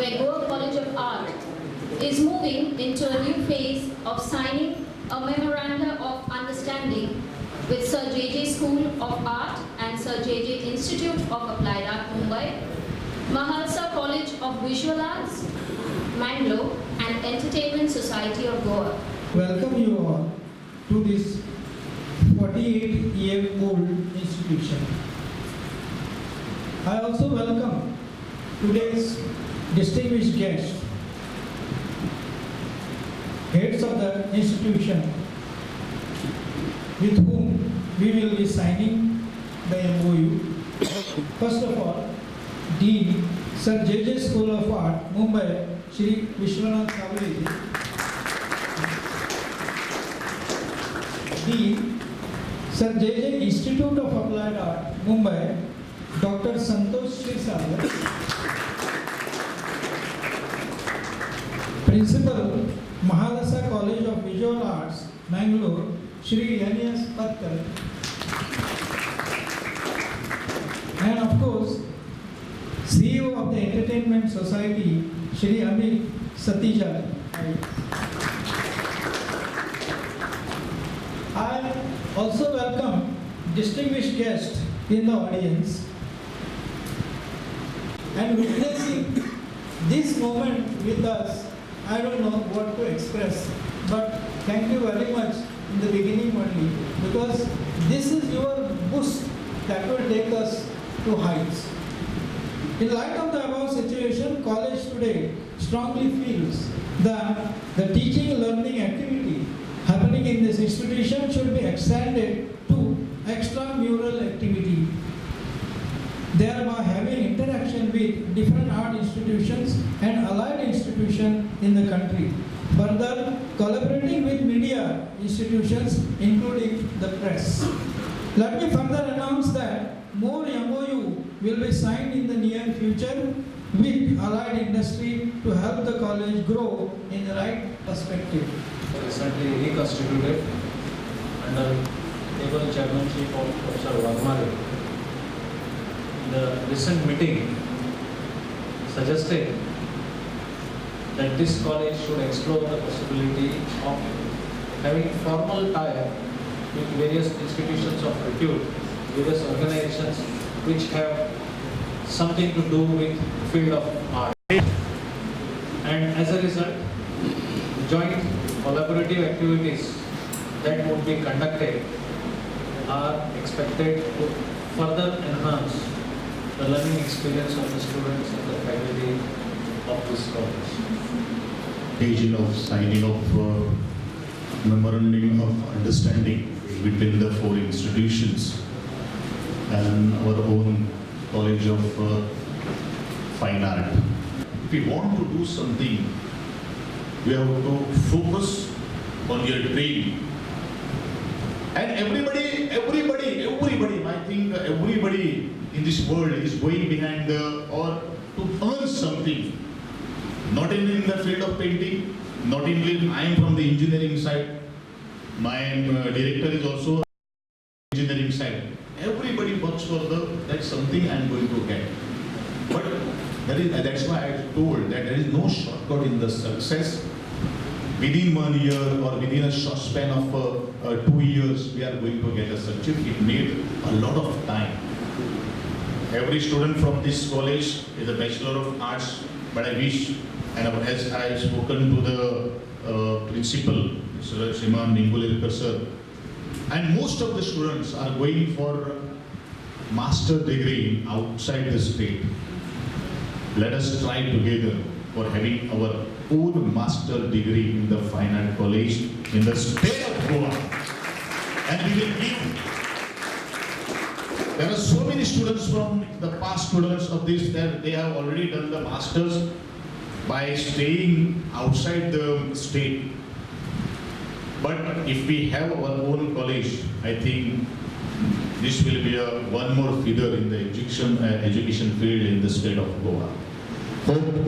where Goa College of Art is moving into a new phase of signing a memoranda of understanding with Sir J.J. School of Art and Sir J.J. Institute of Applied Art, Mumbai, Mahalsa College of Visual Arts, Mangalore, and Entertainment Society of Goa. Welcome you all to this 48-year-old institution. I also welcome today's distinguished guests, heads of the institution, with whom we will be signing the MOU. First of all, Dean Sir J.J. School of Art, Mumbai, Shri Vishwanath Kavaleji. Dean Sir J.J. Institute of Applied Art, Mumbai, Dr. Santosh Shrisagar. Principal, Mahalasa College of Visual Arts, Mangalore, Shri N.S. Patkar. And of course, CEO of the Entertainment Society, Shri Amit Satija. I also welcome distinguished guests in the audience. And witnessing this moment with us, I don't know what to express, but thank you very much in the beginning only, because this is your boost that will take us to heights. In light of the above situation, college today strongly feels that the teaching and learning activity happening in this institution should be extended to extramural activity, thereby having interaction with different art institutions and allied institutions in the country. Further, collaborating with media institutions, including the press. Let me further announce that more MOU will be signed in the near future with allied industry to help the college grow in the right perspective. Recently reconstituted under able chairmanship of Professor Vagmare. The recent meeting suggested that this college should explore the possibility of having formal tie-up with various institutions of repute, various organizations which have something to do with the field of art. And as a result, joint collaborative activities that would be conducted are expected to further enhance the learning experience of the students and the faculty of this college. Occasion of signing of memorandum of understanding between the four institutions and our own College of Fine Art. If we want to do something, we have to focus on your training. And everybody, I think everybody in this world is going behind or to earn something. Not in the field of painting, not in, I am from the engineering side. My director is also engineering side. Everybody works for that's something I am going to get. But that's why I told that there is no shortcut in the success. Within 1 year or within a short span of 2 years, we are going to get a success. It need a lot of time. Every student from this college is a Bachelor of Arts, but I wish, and as I have spoken to the principal, Mr. Shriman Ningulirkar sir, and most of the students are going for master degree outside the state. Let us try together for having our own master degree in the Fine Art College in the state of Goa. And we will give. There are so many students from the past students of this that they have already done the masters by staying outside the state. But if we have our own college, I think this will be one more feather in the education field in the state of Goa. Hope